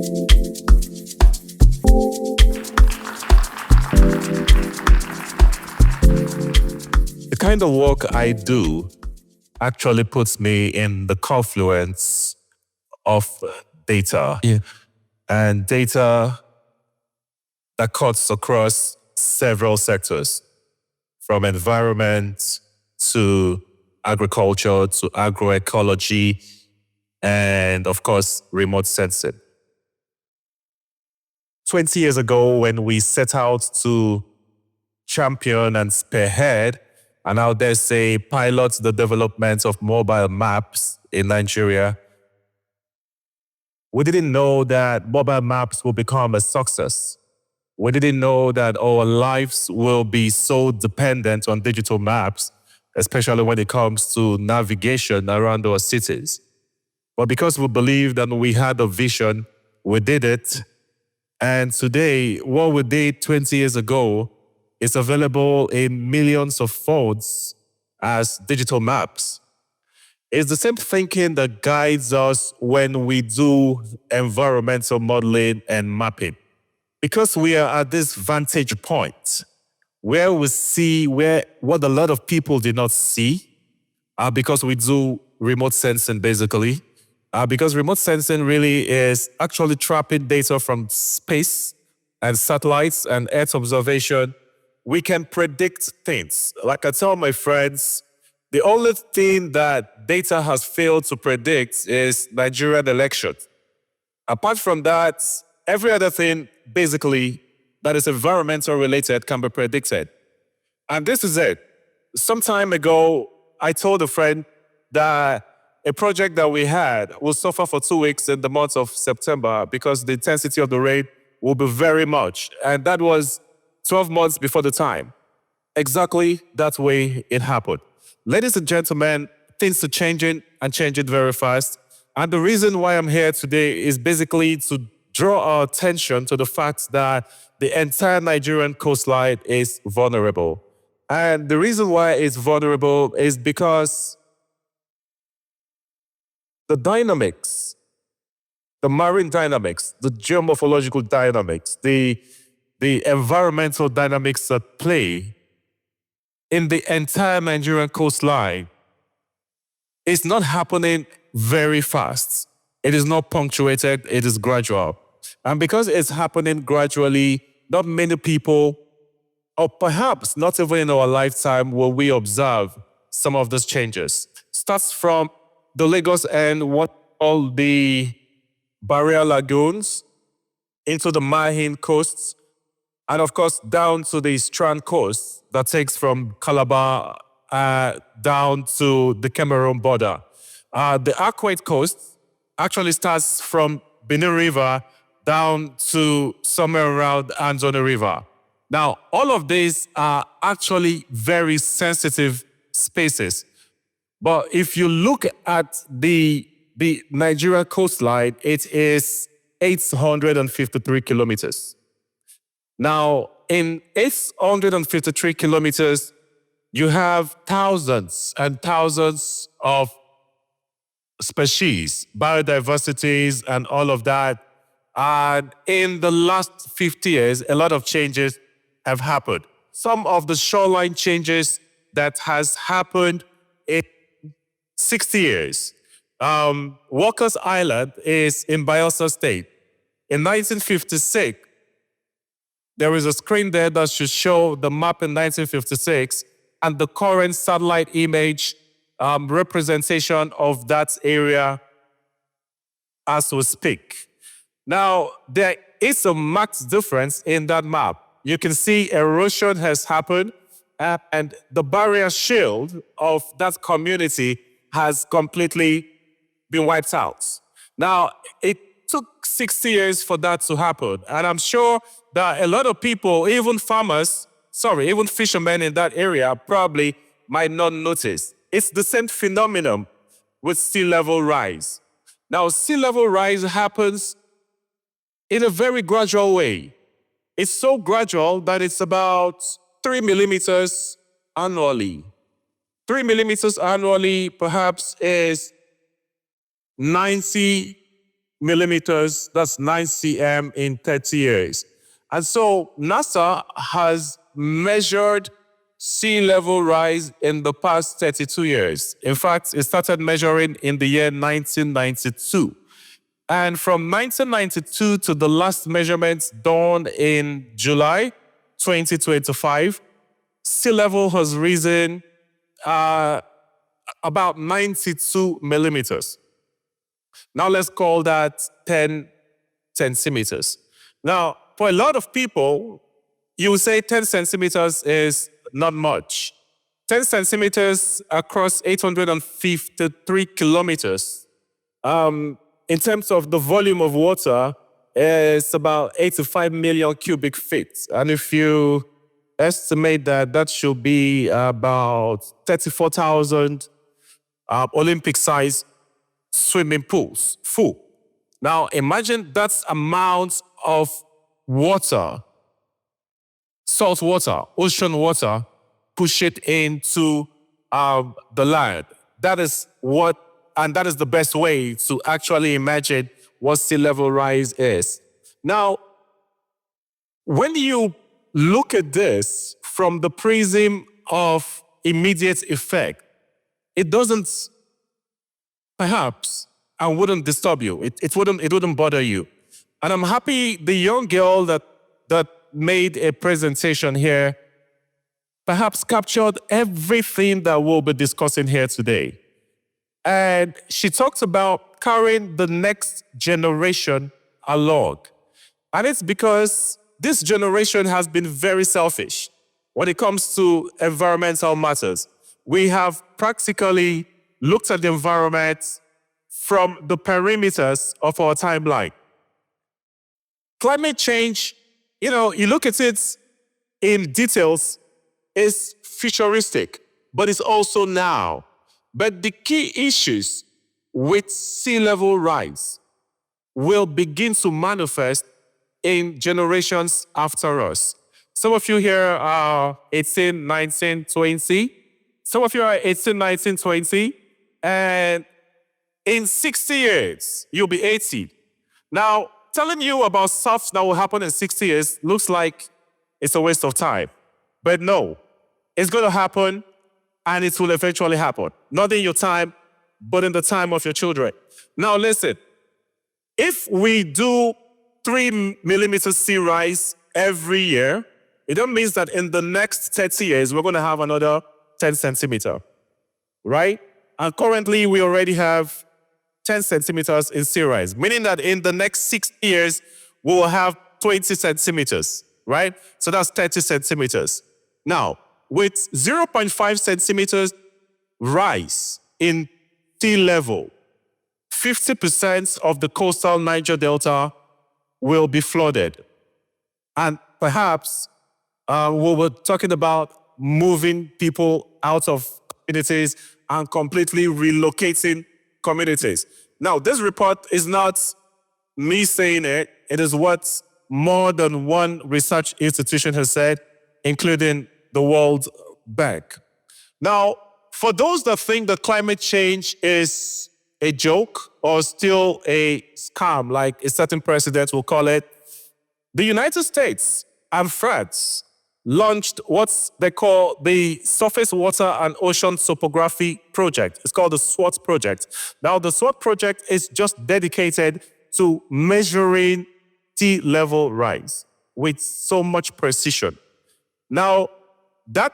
The kind of work I do actually puts me in the confluence of data. Yeah. And data that cuts across several sectors, from environment to agriculture to agroecology, and of course, remote sensing. 20 years ago, when we set out to champion and spearhead, and now dare say pilot the development of mobile maps in Nigeria, we didn't know that mobile maps will become a success. We didn't know that our lives will be so dependent on digital maps, especially when it comes to navigation around our cities. But because we believed and we had a vision, we did it. And today, what we did 20 years ago is available in millions of phones as digital maps. It's the same thinking that guides us when we do environmental modeling and mapping. Because we are at this vantage point where we see what a lot of people did not see, because we do remote sensing basically. Because remote sensing really is actually trapping data from space and satellites and Earth observation. We can predict things. Like I tell my friends, the only thing that data has failed to predict is Nigerian elections. Apart from that, every other thing, basically, that is environmental related can be predicted. And this is it. Some time ago, I told a friend that a project that we had will suffer for 2 weeks in the month of September because the intensity of the rain will be very much. And that was 12 months before the time. Exactly that way it happened. Ladies and gentlemen, things are changing and changing very fast. And the reason why I'm here today is basically to draw our attention to the fact that the entire Nigerian coastline is vulnerable. And the reason why it's vulnerable is because the dynamics, the marine dynamics, the geomorphological dynamics, the environmental dynamics at play in the entire Nigerian coastline is not happening very fast. It is not punctuated, it is gradual. And because it's happening gradually, not many people, or perhaps not even in our lifetime, will we observe some of these changes. Starts from the Lagos end, what all the barrier lagoons, into the Mahin coasts, and of course down to the Strand coast that takes from Calabar down to the Cameroon border. The Arkwright coast actually starts from Benin River down to somewhere around Anzoni River. Now, all of these are actually very sensitive spaces. But if you look at the Nigeria coastline, it is 853 kilometers. Now, in 853 kilometers, you have thousands and thousands of species, biodiversities, and all of that. And in the last 50 years, a lot of changes have happened. Some of the shoreline changes that has happened in 60 years. Walker's Island is in Bayelsa State. In 1956, there is a screen there that should show the map in 1956 and the current satellite image representation of that area as we speak. Now, there is a marked difference in that map. You can see erosion has happened and the barrier shield of that community has completely been wiped out. Now, it took 60 years for that to happen. And I'm sure that a lot of people, even fishermen in that area probably might not notice. It's the same phenomenon with sea level rise. Now, sea level rise happens in a very gradual way. It's so gradual that it's about 3 millimeters annually. 3 millimeters annually perhaps is 90 millimeters, that's 9 cm in 30 years. And so NASA has measured sea level rise in the past 32 years. In fact, it started measuring in the year 1992. And from 1992 to the last measurements done in July 2025, sea level has risen about 92 millimeters. Now let's call that 10 centimeters. Now, for a lot of people, you will say 10 centimeters is not much. 10 centimeters across 853 kilometers. In terms of the volume of water, it's about 85 million cubic feet. And if you estimate that, that should be about 34,000 Olympic-sized swimming pools full. Now, imagine that amount of water, salt water, ocean water, push it into the land. That is the best way to actually imagine what sea level rise is. Now, when you look at this from the prism of immediate effect, it doesn't perhaps and wouldn't disturb you. It wouldn't bother you. And I'm happy the young girl that made a presentation here perhaps captured everything that we'll be discussing here today. And she talked about carrying the next generation along. And it's because this generation has been very selfish when it comes to environmental matters. We have practically looked at the environment from the perimeters of our timeline. Climate change, you look at it in details, is futuristic, but it's also now. But the key issues with sea level rise will begin to manifest in generations after us. Some of you here are 18, 19, 20. Some of you are 18, 19, 20. And in 60 years, you'll be 80. Now, telling you about stuff that will happen in 60 years looks like it's a waste of time. But no, it's going to happen, and it will eventually happen. Not in your time, but in the time of your children. Now listen, if we do 3 millimeters sea rise every year, it don't mean that in the next 30 years, we're going to have another 10 centimeter, right? And currently, we already have 10 centimeters in sea rise, meaning that in the next 60 years, we will have 20 centimeters, right? So that's 30 centimeters. Now, with 0.5 centimeters rise in sea level, 50% of the coastal Niger Delta will be flooded. And perhaps we were talking about moving people out of communities and completely relocating communities. Now, this report is not me saying it. It is what more than one research institution has said, including the World Bank. Now, for those that think that climate change is a joke or still a scam, like a certain president will call it, the United States and France launched what they call the Surface Water and Ocean Topography Project. It's called the SWOT Project. Now, the SWOT Project is just dedicated to measuring sea level rise with so much precision. Now, that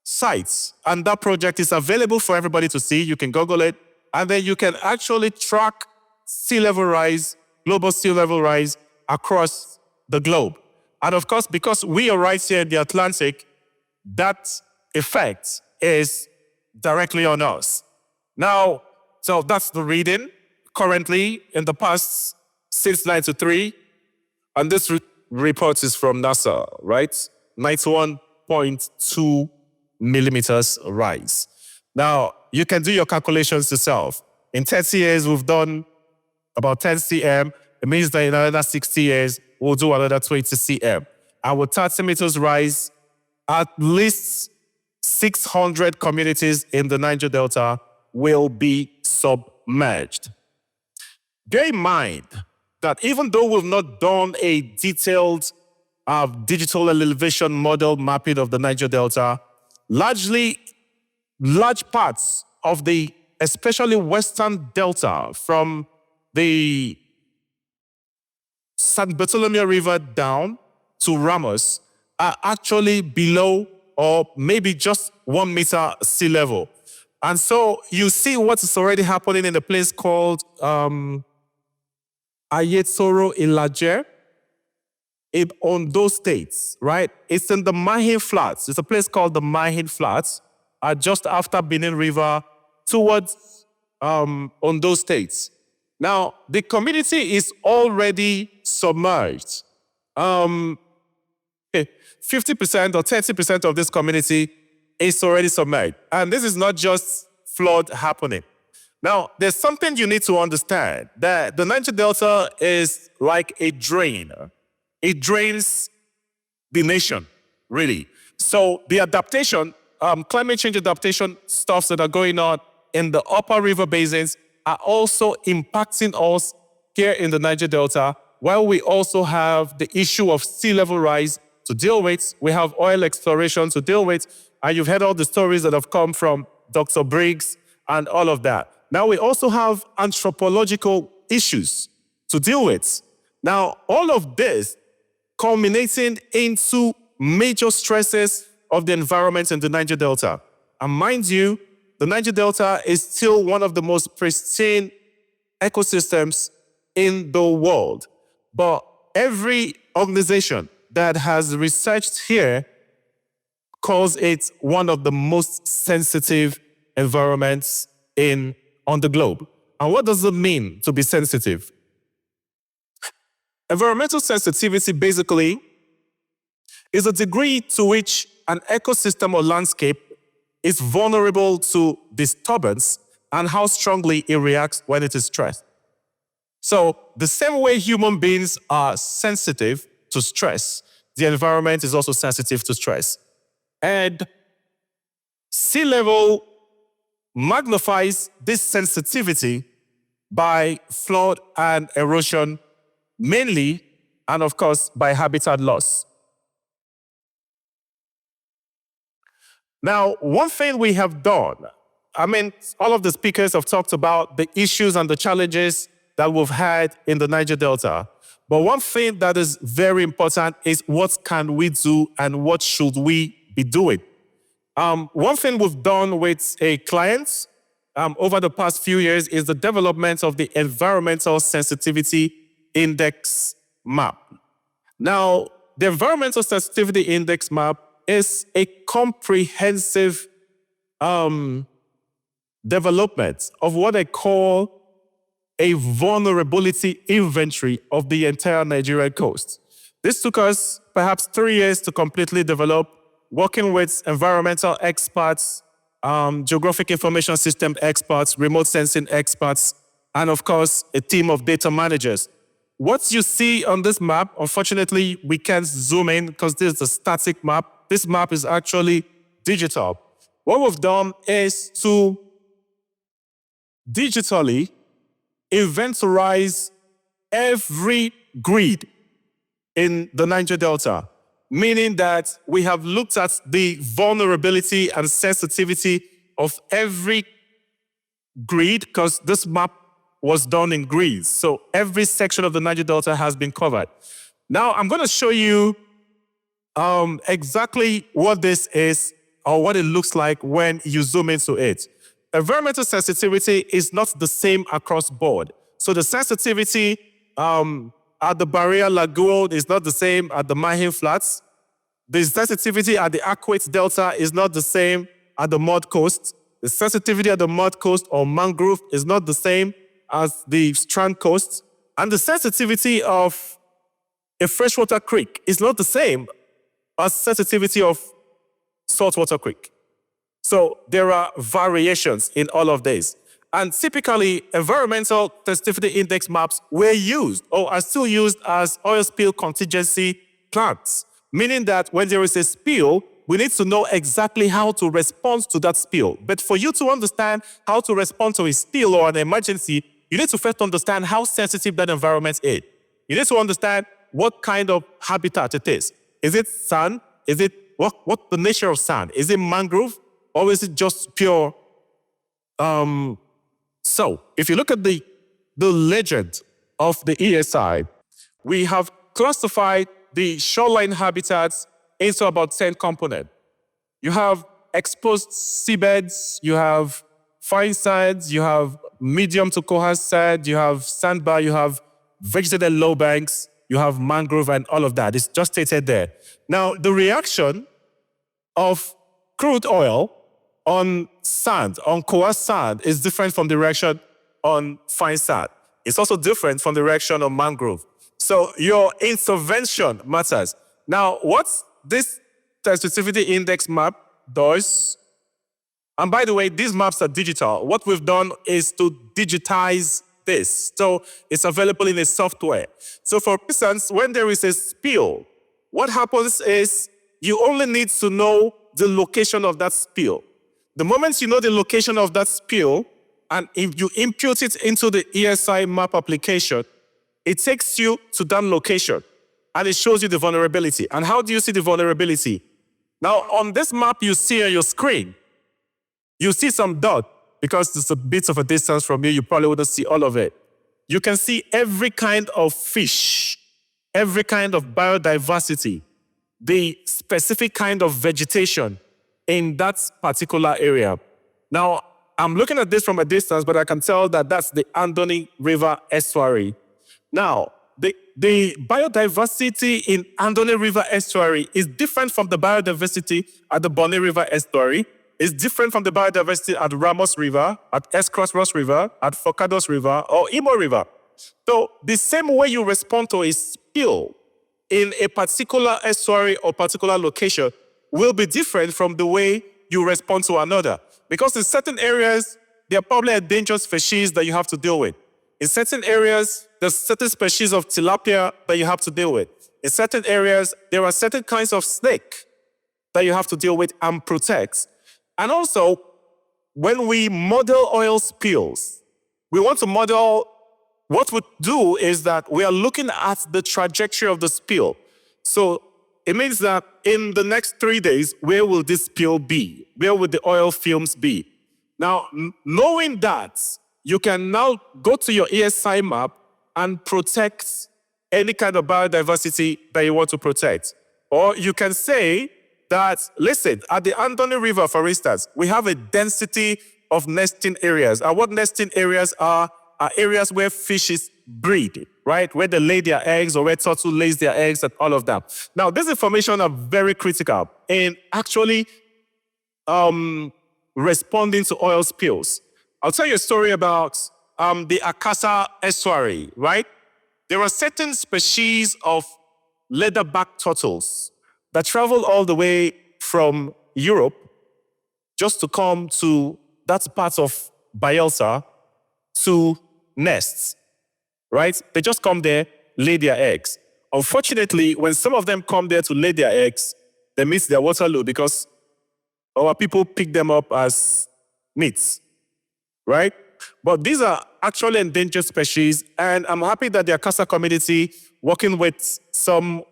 site and that project is available for everybody to see. You can Google it, and then you can actually track sea level rise, global sea level rise across the globe. And of course, because we are right here in the Atlantic, that effect is directly on us. Now, so that's the reading currently in the past since 93. And this report is from NASA, right? 91.2 millimeters rise. Now, you can do your calculations yourself. In 30 years, we've done about 10 cm. It means that in another 60 years, we'll do another 20 cm. And with 30 meters rise, at least 600 communities in the Niger Delta will be submerged. bear in mind that even though we've not done a detailed digital elevation model mapping of the Niger Delta, large parts of the, especially western delta, from the San Bartolomeo River down to Ramos, are actually below or maybe just 1 meter sea level. And so you see what is already happening in a place called Ayetoro Ilaje in Ondo States, right? It's in the Mahin Flats. It's a place called the Mahin Flats, just after Benin River towards Ondo States. Now, the community is already submerged. 50% or 30% of this community is already submerged. And this is not just flood happening. Now, there's something you need to understand, that the Niger Delta is like a drain. It drains the nation, really. So the adaptation, climate change adaptation stuffs that are going on in the upper river basins are also impacting us here in the Niger Delta, while we also have the issue of sea level rise to deal with. We have oil exploration to deal with, and you've heard all the stories that have come from Dr. Briggs and all of that. Now we also have anthropological issues to deal with. Now, all of this culminating into major stresses of the environment in the Niger Delta. And mind you, the Niger Delta is still one of the most pristine ecosystems in the world. But every organization that has researched here calls it one of the most sensitive environments on the globe. And what does it mean to be sensitive? Environmental sensitivity basically is a degree to which an ecosystem or landscape is vulnerable to disturbance and how strongly it reacts when it is stressed. So the same way human beings are sensitive to stress, the environment is also sensitive to stress. And sea level magnifies this sensitivity by flood and erosion mainly, and of course, by habitat loss. Now, one thing we have done, all of the speakers have talked about the issues and the challenges that we've had in the Niger Delta. But one thing that is very important is what can we do and what should we be doing? One thing we've done with a client over the past few years is the development of the Environmental Sensitivity Index map. Now, the Environmental Sensitivity Index map is a comprehensive development of what I call a vulnerability inventory of the entire Nigerian coast. This took us perhaps 3 years to completely develop, working with environmental experts, geographic information system experts, remote sensing experts, and of course, a team of data managers. What you see on this map, unfortunately, we can't zoom in because this is a static map. This map is actually digital. What we've done is to digitally inventorize every grid in the Niger Delta, meaning that we have looked at the vulnerability and sensitivity of every grid, because this map was done in grids. So every section of the Niger Delta has been covered. Now I'm going to show you exactly what this is or what it looks like when you zoom into it. Environmental sensitivity is not the same across board. So the sensitivity at the Barrier Lagoon is not the same at the Mahin Flats. The sensitivity at the Aquate Delta is not the same at the Mud Coast. The sensitivity at the Mud Coast or Mangrove is not the same as the Strand Coast. And the sensitivity of a freshwater creek is not the same as sensitivity of saltwater creek. So there are variations in all of these. And typically, environmental sensitivity index maps were used or are still used as oil spill contingency plans, meaning that when there is a spill, we need to know exactly how to respond to that spill. But for you to understand how to respond to a spill or an emergency, you need to first understand how sensitive that environment is. You need to understand what kind of habitat it is. Is it sand? Is it what the nature of sand? Is it mangrove or is it just pure? So if you look at the legend of the ESI, we have classified the shoreline habitats into about 10 components. You have exposed seabeds, you have fine sands, you have medium to coarse sand, you have sandbar, you have vegetated low banks, you have mangrove and all of that. It's just stated there. Now, the reaction of crude oil on sand, on coarse sand, is different from the reaction on fine sand. It's also different from the reaction on mangrove. So your intervention matters. Now, what this sensitivity index map does, and by the way, these maps are digital. What we've done is to digitize this. So it's available in a software. So for instance, when there is a spill, what happens is you only need to know the location of that spill. The moment you know the location of that spill, and if you impute it into the ESI map application, it takes you to that location, and it shows you the vulnerability. And how do you see the vulnerability? Now, on this map you see on your screen, you see some dot, because it's a bit of a distance from you probably wouldn't see all of it. You can see every kind of fish, every kind of biodiversity, the specific kind of vegetation in that particular area. Now, I'm looking at this from a distance, but I can tell that that's the Andoni River estuary. Now, the biodiversity in Andoni River estuary is different from the biodiversity at the Bonny River estuary. It's different from the biodiversity at Ramos River, at Escross Ross River, at Focados River, or Imo River. So the same way you respond to a spill in a particular estuary or particular location will be different from the way you respond to another. Because in certain areas, there are probably endangered species that you have to deal with. In certain areas, there's certain species of tilapia that you have to deal with. In certain areas, there are certain kinds of snake that you have to deal with and protect. And also, when we model oil spills, we want to model, what we do is that we are looking at the trajectory of the spill. So it means that in the next 3 days, where will this spill be? Where will the oil films be? Now, knowing that, you can now go to your ESI map and protect any kind of biodiversity that you want to protect. Or you can say that, listen, at the Andoni River, for instance, we have a density of nesting areas. And what nesting areas are areas where fishes breed, right? Where they lay their eggs or where turtle lays their eggs and all of that. Now, this information are very critical in actually responding to oil spills. I'll tell you a story about the Akasa estuary, right? There are certain species of leatherback turtles that travel all the way from Europe just to come to that part of Bayelsa to nests, right? They just come there, lay their eggs. Unfortunately, when some of them come there to lay their eggs, they miss their Waterloo because our people pick them up as meats, right? But these are actually endangered species, and I'm happy that the Akasa community, working with some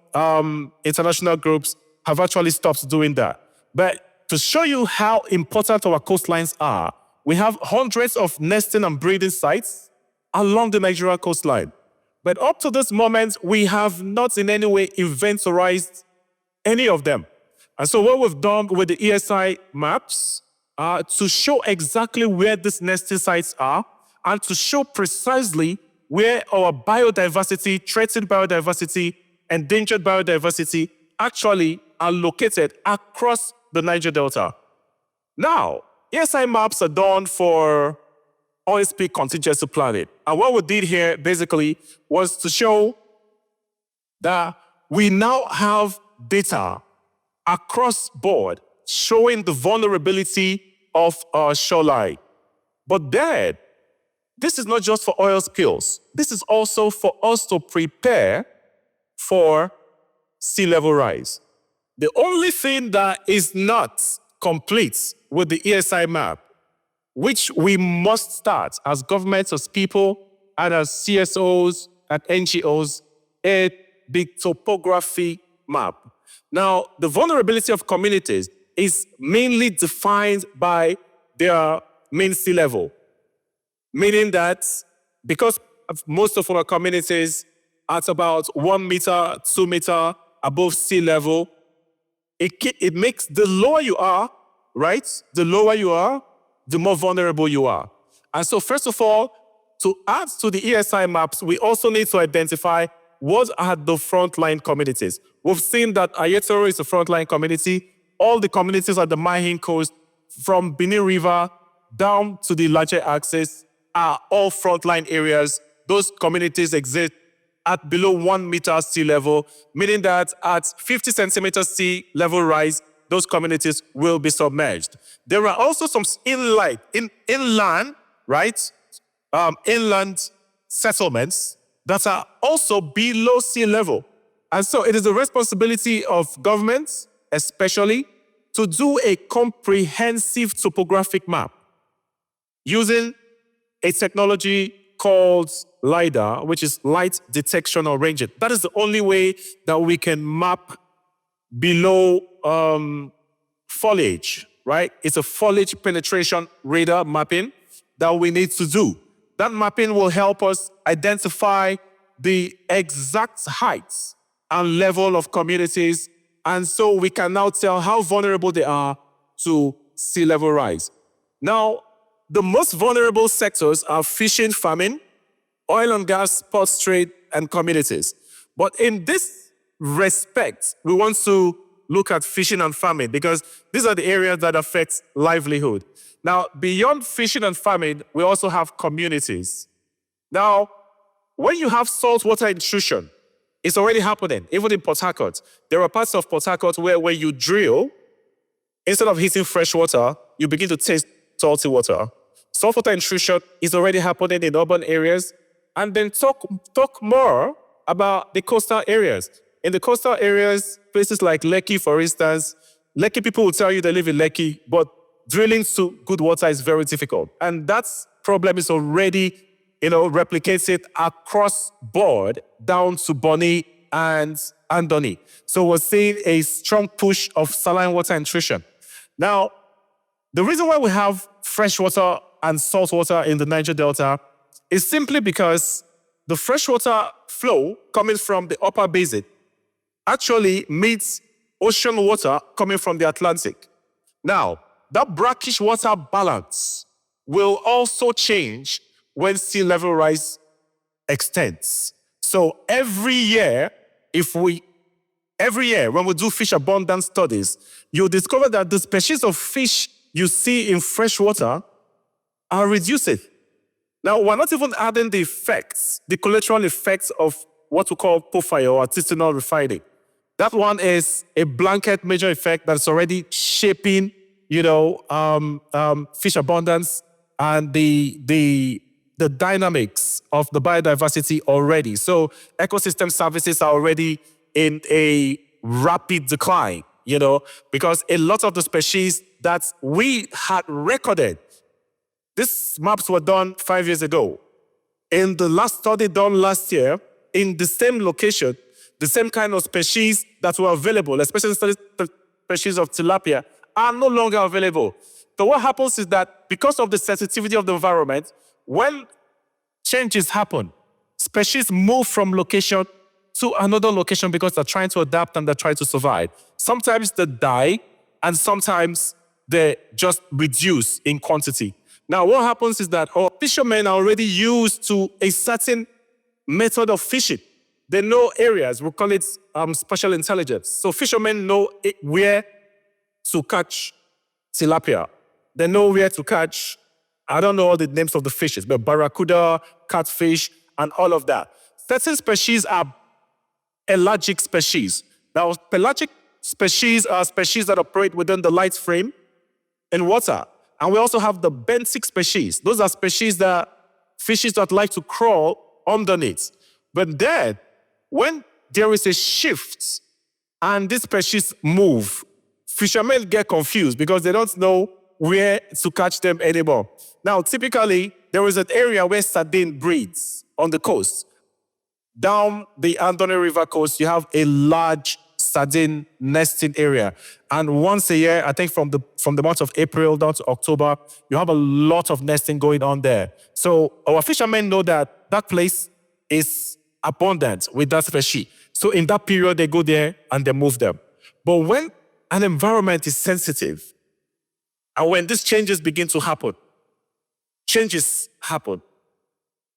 international groups, have actually stopped doing that. But to show you how important our coastlines are, we have hundreds of nesting and breeding sites along the Nigeria coastline. But up to this moment, we have not in any way inventorized any of them. And so what we've done with the ESI maps to show exactly where these nesting sites are and to show precisely where our biodiversity, threatened biodiversity, endangered biodiversity actually are located across the Niger Delta. Now, ESI maps are done for OSP contingency planning. And what we did here basically was to show that we now have data across board showing the vulnerability of our shoreline. But then, this is not just for oil spills. This is also for us to prepare for sea level rise. The only thing that is not complete with the ESI map, which we must start as governments, as people, and as CSOs and NGOs, the topography map. Now, the vulnerability of communities is mainly defined by their mean sea level, meaning that because most of our communities are at about 1 meter, 2 meter above sea level, it makes the lower you are, right? The lower you are, the more vulnerable you are. And so first of all, to add to the ESI maps, we also need to identify what are the frontline communities. We've seen that Ayetoro is a frontline community. All the communities at the Mahin coast, from Benin River down to the larger axis, are all frontline areas. Those communities exist at below 1 meter sea level, meaning that at 50 centimeters sea level rise, those communities will be submerged. There are also some inland, right? Inland settlements that are also below sea level. And so it is the responsibility of governments, especially, to do a comprehensive topographic map using a technology called LiDAR, which is light detection or ranging. That is the only way that we can map below foliage, right? It's a foliage penetration radar mapping that we need to do. That mapping will help us identify the exact heights and level of communities, and so we can now tell how vulnerable they are to sea level rise. Now, the most vulnerable sectors are fishing, farming, oil and gas, port trade, and communities. But in this respect, we want to look at fishing and farming because these are the areas that affect livelihood. Now, beyond fishing and farming, we also have communities. Now, when you have saltwater intrusion, it's already happening, even in Port Harcourt. There are parts of Port Harcourt where when you drill, instead of hitting fresh water, you begin to taste salty water. Saltwater intrusion is already happening in urban areas. And then talk more about the coastal areas. In the coastal areas, places like Lekki, for instance, Lekki people will tell you they live in Lekki, but drilling to good water is very difficult. And that problem is already, replicated across board down to Bonny and Andoni. So we're seeing a strong push of saline water intrusion. Now, the reason why we have freshwater and saltwater in the Niger Delta is simply because the freshwater flow coming from the upper basin actually meets ocean water coming from the Atlantic. Now, that brackish water balance will also change when sea level rise extends. So every year, when we do fish abundance studies, you'll discover that the species of fish you see in freshwater are reducing. Now, we're not even adding the effects, the collateral effects of what we call profile or artisanal refining. That one is a blanket major effect that's already shaping, fish abundance and the dynamics of the biodiversity already. So ecosystem services are already in a rapid decline, because a lot of the species that we had recorded, these maps were done 5 years ago. In the last study done last year, in the same location, the same kind of species that were available, especially species of tilapia, are no longer available. So what happens is that because of the sensitivity of the environment, when changes happen, species move from location to another location because they're trying to adapt and they're trying to survive. Sometimes they die, and sometimes they just reduce in quantity. Now, what happens is that our fishermen are already used to a certain method of fishing. They know areas, we call it spatial intelligence. So fishermen know where to catch tilapia. They know where to catch, I don't know all the names of the fishes, but barracuda, catfish, and all of that. Certain species are pelagic species. Now, pelagic species are species that operate within the light frame in water. And we also have the benthic species. Those are species fishes that like to crawl underneath. But then, when there is a shift and these species move, fishermen get confused because they don't know where to catch them anymore. Now, typically, there is an area where sardine breeds on the coast. Down the Andoni River coast, you have a large sardine nesting area. And once a year, I think from the month of April down to October, you have a lot of nesting going on there. So our fishermen know that that place is abundant with that species. So in that period, they go there and they move them. But when an environment is sensitive, and when these changes begin to happen, changes happen.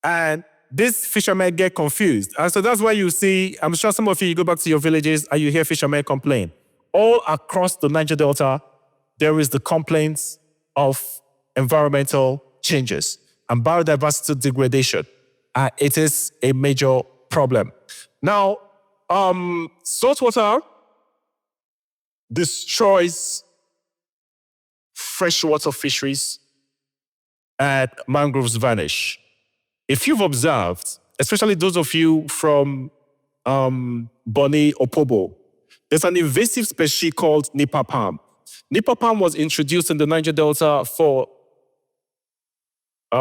And these fishermen get confused. And so that's why you see, I'm sure some of you go back to your villages and you hear fishermen complain. All across the Niger Delta, there is the complaints of environmental changes and biodiversity degradation. It is a major problem. Now, saltwater destroys freshwater fisheries and mangroves vanish. If you've observed, especially those of you from Bonny or Pobo, there's an invasive species called Nipa palm. Nipa palm was introduced in the Niger Delta for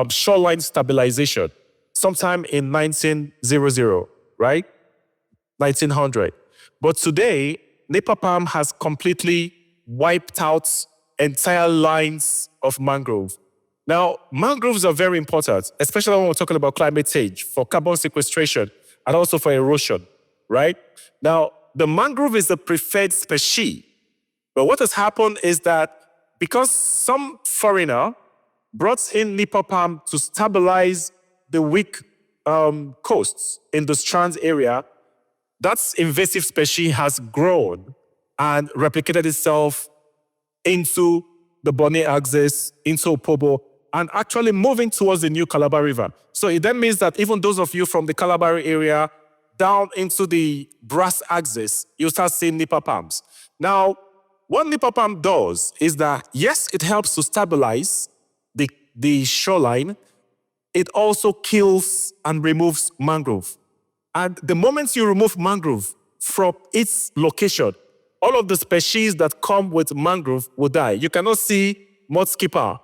shoreline stabilization sometime in 1900, right? 1900. But today, Nipa palm has completely wiped out entire lines of mangrove. Now, mangroves are very important, especially when we're talking about climate change, for carbon sequestration, and also for erosion, right? Now, the mangrove is the preferred species. But what has happened is that because some foreigner brought in Nipa palm to stabilize the weak coasts in the Strands area, that invasive species has grown and replicated itself into the Bonny axis, into Opobo, and actually moving towards the new Calabar River. So it then means that even those of you from the Calabar area down into the Brass axis, you start seeing Nipa palms. Now, what Nipa palm does is that, yes, it helps to stabilize the shoreline. It also kills and removes mangrove. And the moment you remove mangrove from its location, all of the species that come with mangrove will die. You cannot see mud skipper,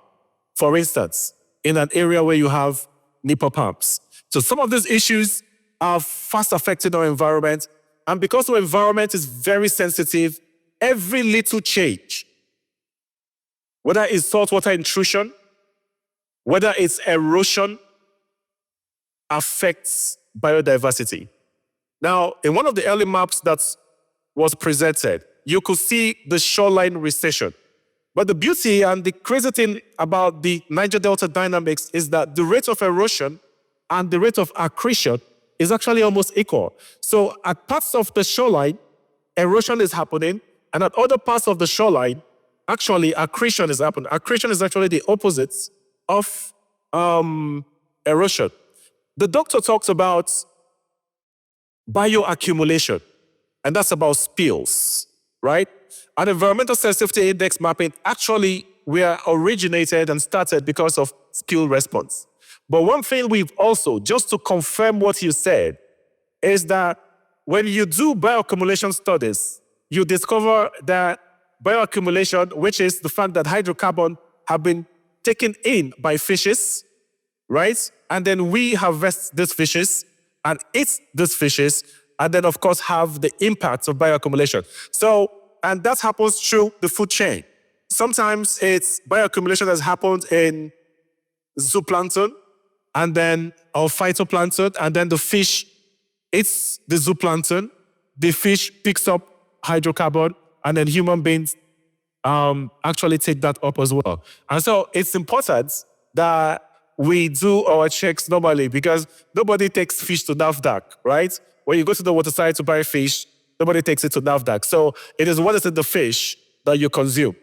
for instance, in an area where you have Nipa palms. So some of these issues are fast affecting our environment. And because our environment is very sensitive, every little change, whether it's saltwater intrusion, whether it's erosion, affects biodiversity. Now, in one of the early maps that was presented, you could see the shoreline recession. But the beauty and the crazy thing about the Niger Delta dynamics is that the rate of erosion and the rate of accretion is actually almost equal. So at parts of the shoreline, erosion is happening, and at other parts of the shoreline, actually accretion is happening. Accretion is actually the opposite of erosion. The doctor talks about bioaccumulation, and that's about spills, right? And environmental sensitivity index mapping actually were originated and started because of spill response. But one thing we've also, just to confirm what you said, is that when you do bioaccumulation studies, you discover that bioaccumulation, which is the fact that hydrocarbon have been taken in by fishes, right? And then we harvest these fishes and eat these fishes, and then, of course, have the impact of bioaccumulation. So, and that happens through the food chain. Sometimes it's bioaccumulation that's happened in zooplankton, and then, or phytoplankton, and then the fish eats the zooplankton, the fish picks up hydrocarbon, and then human beings actually take that up as well. And so it's important that we do our checks normally, because nobody takes fish to NAFDAC, right? When you go to the waterside to buy fish, nobody takes it to NAFDAC. So it is what is in the fish that you consume.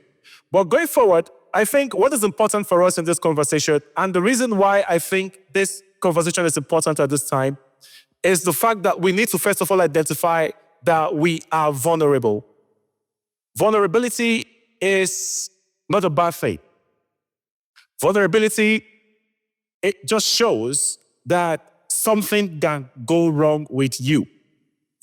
But going forward, I think what is important for us in this conversation, and the reason why I think this conversation is important at this time, is the fact that we need to first of all identify that we are vulnerable. Vulnerability is not a bad thing. Vulnerability, it just shows that something can go wrong with you.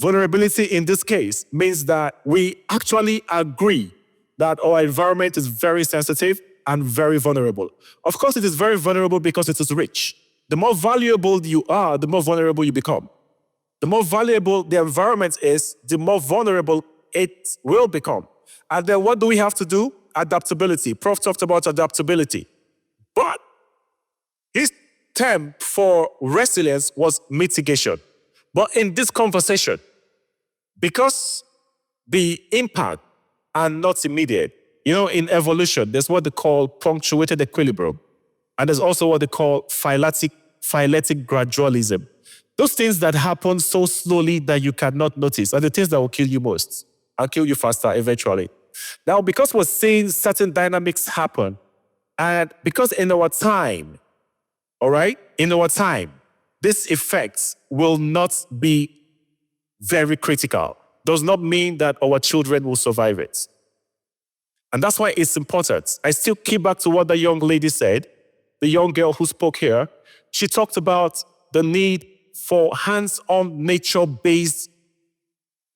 Vulnerability in this case means that we actually agree that our environment is very sensitive and very vulnerable. Of course, it is very vulnerable because it is rich. the more valuable you are, the more vulnerable you become. The more valuable the environment is, the more vulnerable it will become. And then what do we have to do? Adaptability. Prof talked about adaptability. But his term for resilience was mitigation. But in this conversation, because the impact are not immediate, in evolution, there's what they call punctuated equilibrium. And there's also what they call phyletic gradualism. Those things that happen so slowly that you cannot notice are the things that will kill you most and kill you faster eventually. Now, because we're seeing certain dynamics happen, and because in our time, this effect will not be very critical. Does not mean that our children will survive it. And that's why it's important. I still keep back to what the young lady said, the young girl who spoke here. She talked about the need for hands-on nature-based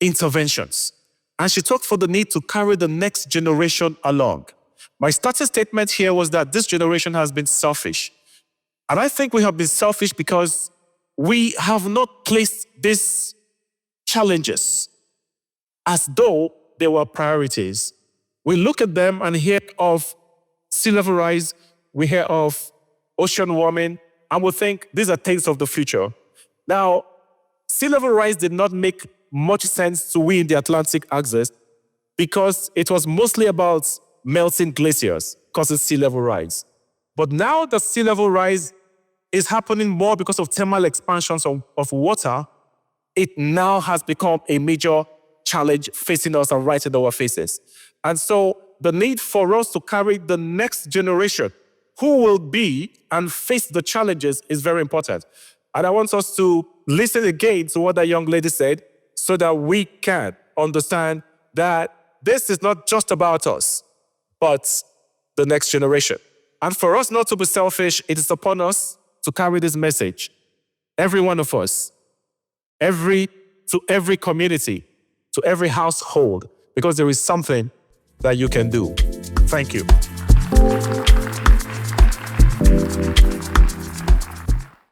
interventions. And she talked for the need to carry the next generation along. My starting statement here was that this generation has been selfish. And I think we have been selfish because we have not placed these challenges as though they were priorities. We look at them and hear of sea level rise, we hear of ocean warming, and we think these are things of the future. Now, sea level rise did not make much sense to we in the Atlantic axis because it was mostly about melting glaciers causing sea level rise. But now the sea level rise is happening more because of thermal expansions of water. It now has become a major challenge facing us and right in our faces. And so the need for us to carry the next generation who will be and face the challenges is very important. And I want us to listen again to what that young lady said so that we can understand that this is not just about us, but the next generation. And for us not to be selfish, it is upon us to carry this message. Every one of us, to every community, to every household, because there is something that you can do. Thank you.